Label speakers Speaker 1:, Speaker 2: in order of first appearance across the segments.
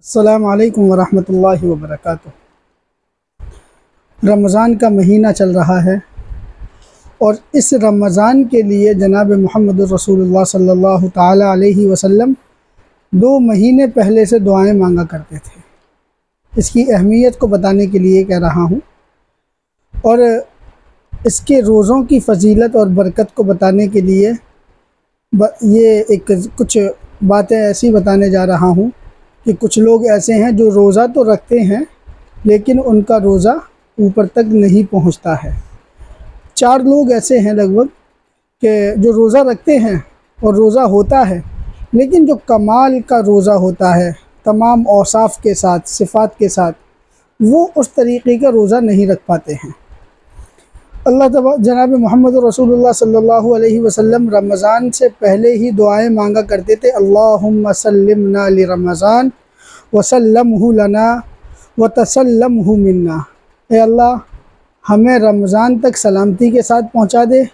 Speaker 1: अस्सलामु अलैकुम वरहमतुल्लाहि वबरकातुह। रमज़ान का महीना चल रहा है और इस रमज़ान के लिए जनाब मोहम्मद रसूलुल्लाह सल्लल्लाहु ताला अलैहि वसल्लम 2 महीने पहले से दुआएं मांगा करते थे। इसकी अहमियत को बताने के लिए कह रहा हूँ और इसके रोज़ों की फ़जीलत और बरकत को बताने के लिए ये कुछ बातें ऐसी बताने जा रहा हूँ कि कुछ लोग ऐसे हैं जो रोज़ा तो रखते हैं लेकिन उनका रोज़ा ऊपर तक नहीं पहुँचता है। 4 लोग ऐसे हैं लगभग कि जो रोज़ा रखते हैं और रोज़ा होता है, लेकिन जो कमाल का रोज़ा होता है तमाम औसाफ के साथ, सिफ़ात के साथ, वो उस तरीक़े का रोज़ा नहीं रख पाते हैं। जनाब मोहम्मद रसूलुल्लाह सल्लल्लाहु अलैहि वसल्लम रमज़ान से पहले ही दुआएं मांगा करते थे। अल्लाहुम्मा सल्लिमना लि रमज़ान व सल्लमहु लना व तसल्लमहु मिन्ना। ए अल्लाह, हमें रमज़ान तक सलामती के साथ पहुंचा दे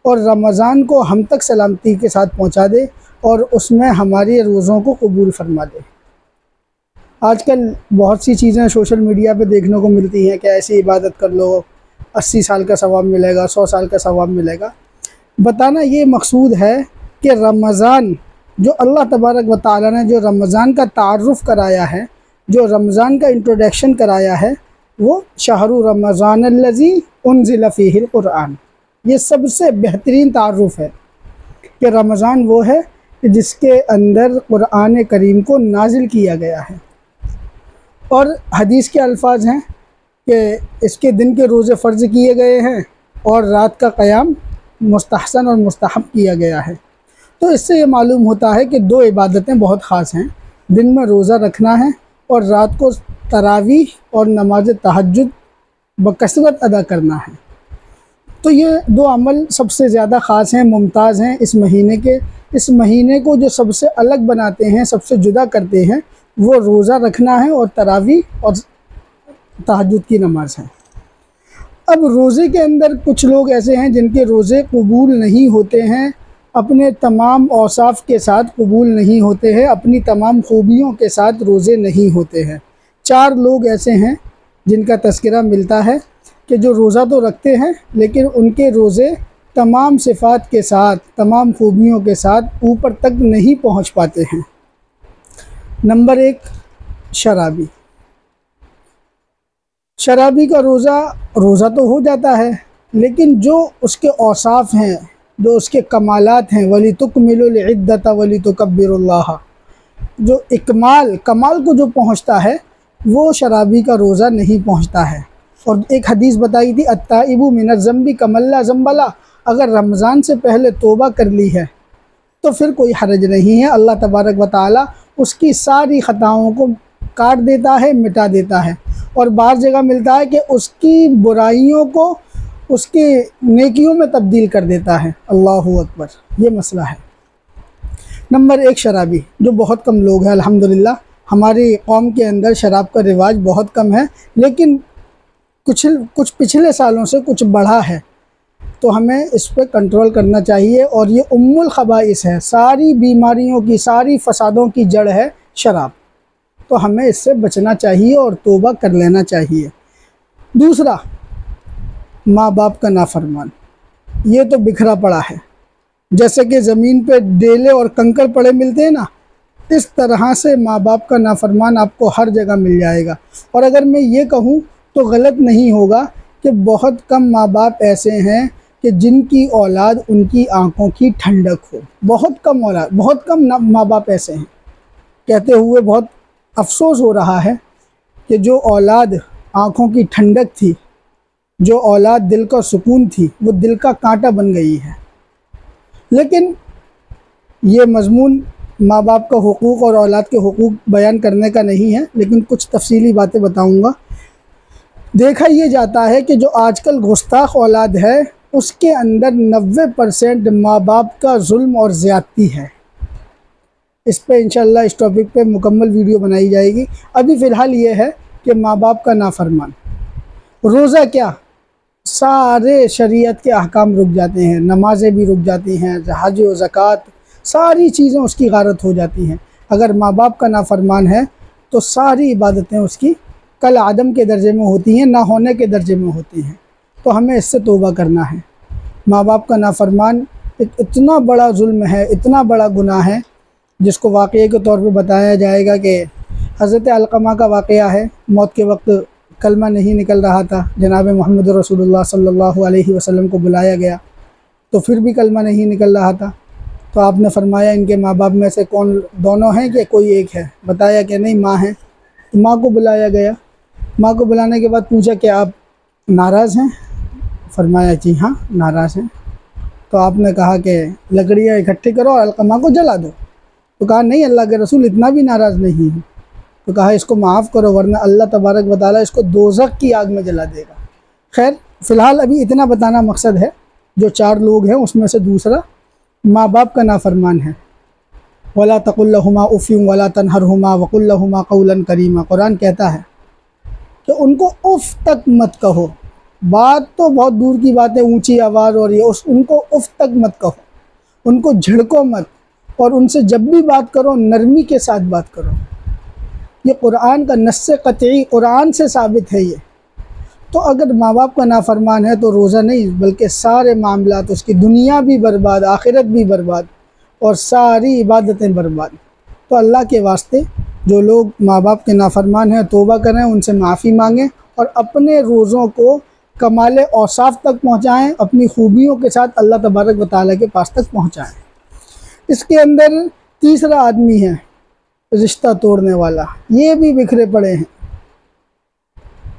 Speaker 1: और रमज़ान को हम तक सलामती के साथ पहुंचा दे और उसमें हमारी रोज़ों को कबूल फरमा दे। आजकल बहुत सी चीज़ें सोशल मीडिया पे देखने को मिलती हैं कि ऐसी इबादत कर लो, 80 साल का सवाब मिलेगा, 100 साल का सवाब मिलेगा। बताना ये मकसूद है कि रमज़ान जो अल्लाह तबारक व तआला ने जो रमज़ान का तारुफ़ कराया है, जो रमज़ान का इंट्रोडक्शन कराया है, वो शहरु रमज़ान अल्लज़ी उन्ज़िल फ़ीहिल क़ुरआन, ये सबसे बेहतरीन तारुफ़ है कि रमज़ान वो है कि जिसके अंदर क़ुरआन करीम को नाजिल किया गया है। और हदीस के अल्फाज हैं कि इसके दिन के रोज़े फ़र्ज़ किए गए हैं और रात का क़याम मुस्तहसन और मुस्तहब किया गया है। तो इससे ये मालूम होता है कि 2 इबादतें बहुत ख़ास हैं। दिन में रोज़ा रखना है और रात को तरावीह और नमाज तहज्जुद बकसरत अदा करना है। तो ये 2 अमल सबसे ज़्यादा ख़ास हैं, मुमताज़ हैं इस महीने के। इस महीने को जो सबसे अलग बनाते हैं, सबसे जुदा करते हैं, वो रोज़ा रखना है और तरावीह और तहज्जुद की नमाज है। अब रोज़े के अंदर कुछ लोग ऐसे हैं जिनके रोज़े कबूल नहीं होते हैं, अपने तमाम औसाफ के साथ कबूल नहीं होते हैं, अपनी तमाम खूबियों के साथ रोज़े नहीं होते हैं। 4 लोग ऐसे हैं जिनका तज़किरा मिलता है कि जो रोज़ा तो रखते हैं लेकिन उनके रोज़े तमाम सिफ़ात के साथ, तमाम खूबियों के साथ ऊपर तक नहीं पहुँच पाते हैं। नंबर 1, शराबी। शराबी का रोज़ा तो हो जाता है लेकिन जो उसके औसाफ हैं, जो उसके कमालात हैं, वली तुकमिलुल इद्दत वली तुकब्बिरुल्लाह, जो कमाल को जो पहुँचता है वो शराबी का रोज़ा नहीं पहुँचता है। और एक हदीस बताई थी, अत्ताइबु मिनज़ ज़म्बि कमल्ला ज़म्बला, अगर रमज़ान से पहले तौबा कर ली है तो फिर कोई हरज नहीं है। अल्लाह तबारक व तआला उसकी सारी ख़ताओं को काट देता है, मिटा देता है। और बार जगह मिलता है कि उसकी बुराइयों को उसकी नेकियों में तब्दील कर देता है। अल्लाहु अकबर, ये मसला है। नंबर 1, शराबी, जो बहुत कम लोग हैं। अल्हम्दुलिल्लाह हमारी कौम के अंदर शराब का रिवाज बहुत कम है, लेकिन कुछ पिछले सालों से कुछ बढ़ा है, तो हमें इस पर कंट्रोल करना चाहिए। और ये उम्मुल खबाइस है, सारी बीमारियों की, सारी फसादों की जड़ है शराब। तो हमें इससे बचना चाहिए और तौबा कर लेना चाहिए। दूसरा, माँ बाप का नाफरमान। ये तो बिखरा पड़ा है, जैसे कि ज़मीन पे डेले और कंकड़ पड़े मिलते हैं ना, इस तरह से माँ बाप का नाफरमान आपको हर जगह मिल जाएगा। और अगर मैं ये कहूँ तो गलत नहीं होगा कि बहुत कम माँ बाप ऐसे हैं कि जिनकी औलाद उनकी आँखों की ठंडक हो। बहुत कम माँ बाप ऐसे हैं। कहते हुए बहुत अफसोस हो रहा है कि जो औलाद आँखों की ठंडक थी, जो औलाद दिल का सुकून थी, वो दिल का कांटा बन गई है। लेकिन ये मज़मून माँ बाप का हुकूक़ और औलाद के हुकूक़ बयान करने का नहीं है, लेकिन कुछ तफसीली बातें बताऊँगा। देखा ये जाता है कि जो आजकल गुस्ताख औलाद है उसके अंदर 90% माँ बाप का जुल्म और ज़्यादती है। इस पे इंशाअल्लाह इस टॉपिक पे मुकम्मल वीडियो बनाई जाएगी। अभी फ़िलहाल ये है कि माँ बाप का नाफरमान। रोज़ा क्या, सारे शरीयत के अहकाम रुक जाते हैं, नमाज़ें भी रुक जाती हैं, हज व ज़कात, सारी चीज़ें उसकी गारत हो जाती हैं। अगर माँ बाप का नाफरमान है तो सारी इबादतें उसकी कल आदम के दर्जे में होती हैं, ना होने के दर्जे में होती हैं। तो हमें इससे तौबा करना है। माँ बाप का नाफरमान एक इतना बड़ा जुल्म है, इतना बड़ा गुनाह है, जिसको वाक़ये के तौर पे बताया जाएगा कि हज़रत अलक़मा का वाक़या है। मौत के वक्त कलमा नहीं निकल रहा था, जनाब मोहम्मद रसूलुल्लाह सल्लल्लाहु अलैहि वसल्लम को बुलाया गया तो फिर भी कलमा नहीं निकल रहा था। तो आपने फरमाया इनके माँ बाप में से कौन, दोनों हैं कि कोई एक है? बताया कि नहीं, माँ है। तो माँ को बुलाया गया। माँ को बुलाने के बाद पूछा कि आप नाराज़ हैं? फरमाया जी हाँ नाराज़ हैं। तो आपने कहा कि लकड़ियाँ इकट्ठी करो और अलक़मा को जला दो। तो कहा नहीं अल्लाह के रसूल, इतना भी नाराज़ नहीं है। तो कहा इसको माफ़ करो वरना अल्लाह तबारक व तआला इसको दोज़ख की आग में जला देगा। खैर फ़िलहाल अभी इतना बताना मकसद है। जो 4 लोग हैं उसमें से दूसरा माँ बाप का नाफरमान है। वला तक़ुल लहुमा उफ़्फ़िन वला तनहरहुमा वक़ुल लहुमा क़ौलन करीमा। कुरान कहता है कि उनको उफ़ तक मत कहो। बात तो बहुत दूर की बात है, ऊंची आवाज़ और ये, उनको उफ़ तक मत कहो, उनको झिड़को मत, और उनसे जब भी बात करो नरमी के साथ बात करो। ये कुरान का नस्से क़तई, कुरान से साबित है ये। तो अगर माँ बाप का नाफरमान है तो रोज़ा नहीं बल्कि सारे मामलात उसकी, दुनिया भी बर्बाद, आखिरत भी बर्बाद और सारी इबादतें बर्बाद। तो अल्लाह के वास्ते जो लोग माँ बाप के नाफरमान हैं तौबा करें, उनसे माफ़ी मांगें और अपने रोज़ों को कमाल औसाफ तक पहुँचाएँ, अपनी खूबियों के साथ अल्लाह तबारक व तआला के पास तक पहुँचाएँ। इसके अंदर तीसरा आदमी है रिश्ता तोड़ने वाला। ये भी बिखरे पड़े हैं,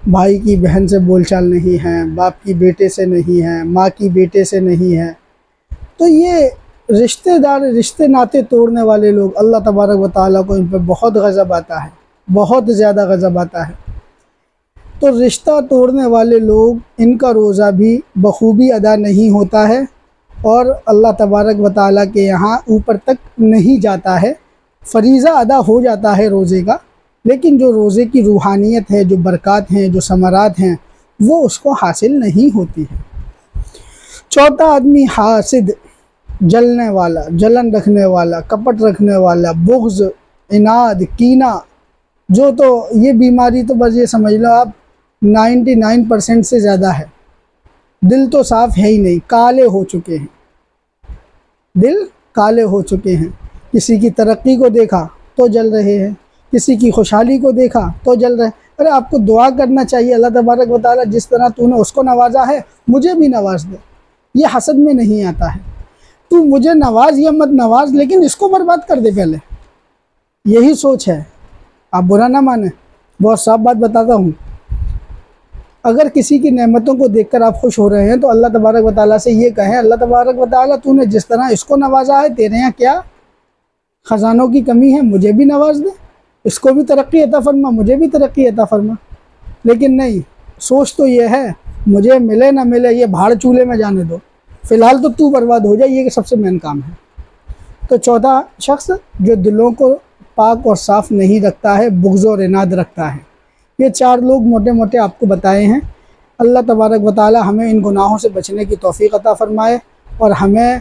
Speaker 1: भाई की बहन से बोलचाल नहीं है, बाप की बेटे से नहीं है, माँ की बेटे से नहीं है। तो ये रिश्तेदार, रिश्ते नाते तोड़ने वाले लोग, अल्लाह तबारक व तआला को इन पर बहुत गज़ब आता है, बहुत ज़्यादा गज़ब आता है। तो रिश्ता तोड़ने वाले लोग, इनका रोज़ा भी बखूबी अदा नहीं होता है और अल्लाह तबारक व तआला के यहाँ ऊपर तक नहीं जाता है। फ़रीज़ा अदा हो जाता है रोज़े का, लेकिन जो रोज़े की रूहानियत है, जो बरक़ात हैं, जो समरात हैं, वो उसको हासिल नहीं होती है। चौथा आदमी हासिद, जलने वाला, जलन रखने वाला, कपट रखने वाला, बुग़्ज़, इनाद, कीना। जो तो ये बीमारी तो बस ये समझ लो आप 99% से ज़्यादा है। दिल तो साफ़ है ही नहीं, काले हो चुके हैं, दिल काले हो चुके हैं। किसी की तरक्की को देखा तो जल रहे हैं, किसी की खुशहाली को देखा तो जल रहे हैं। अरे आपको दुआ करना चाहिए, अल्लाह तबारक व तआला जिस तरह तूने उसको नवाजा है मुझे भी नवाज दे। ये हसद में नहीं आता है, तू मुझे नवाज या मत नवाज, लेकिन इसको बर्बाद कर दे पहले, यही सोच है। आप बुरा ना माने, बहुत साफ बात बताता हूँ। अगर किसी की नेमतों को देखकर आप खुश हो रहे हैं तो अल्लाह तबारक व तआला से ये कहें, अल्लाह तबारक व तआला तूने जिस तरह इसको नवाजा है, तेरे यहाँ क्या ख़जानों की कमी है, मुझे भी नवाज दे, इसको भी तरक्की अता फरमा, मुझे भी तरक्की अता फरमा। लेकिन नहीं, सोच तो ये है मुझे मिले ना मिले, ये भाड़ चूल्हे में जाने दो, फ़िलहाल तो तू बर्बाद हो जाए, ये सबसे मेन काम है। तो चौथा शख्स जो दिलों को पाक और साफ़ नहीं रखता है, बुग़्ज़ और इनाद रखता है। ये 4 लोग मोटे मोटे आपको बताए हैं। अल्लाह तबारक व तआला हमें इन गुनाहों से बचने की तौफ़ीक़ अता फ़रमाए और हमें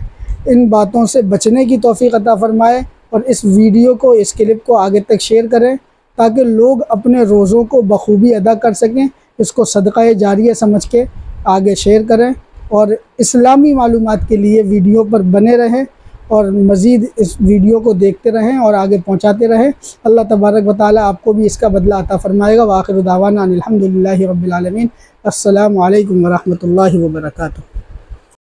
Speaker 1: इन बातों से बचने की तौफ़ीक़ अता फ़रमाए। और इस वीडियो को, इस क्लिप को आगे तक शेयर करें ताकि लोग अपने रोज़ों को बखूबी अदा कर सकें। इसको सदक़ा जारिया समझ के आगे शेयर करें और इस्लामी मालूमात के लिए वीडियो पर बने रहें और मज़ीद इस वीडियो को देखते रहें और आगे पहुँचाते रहें। अल्लाह तबारक व तआला आपको भी इसका बदला अता फ़रमाएगा। व आखिरु दावाना अनिल हम्दुलिल्लाहि रब्बिल आलमीन। अस्सलामु अलैकुम व रहमतुल्लाहि व बरकातुहू।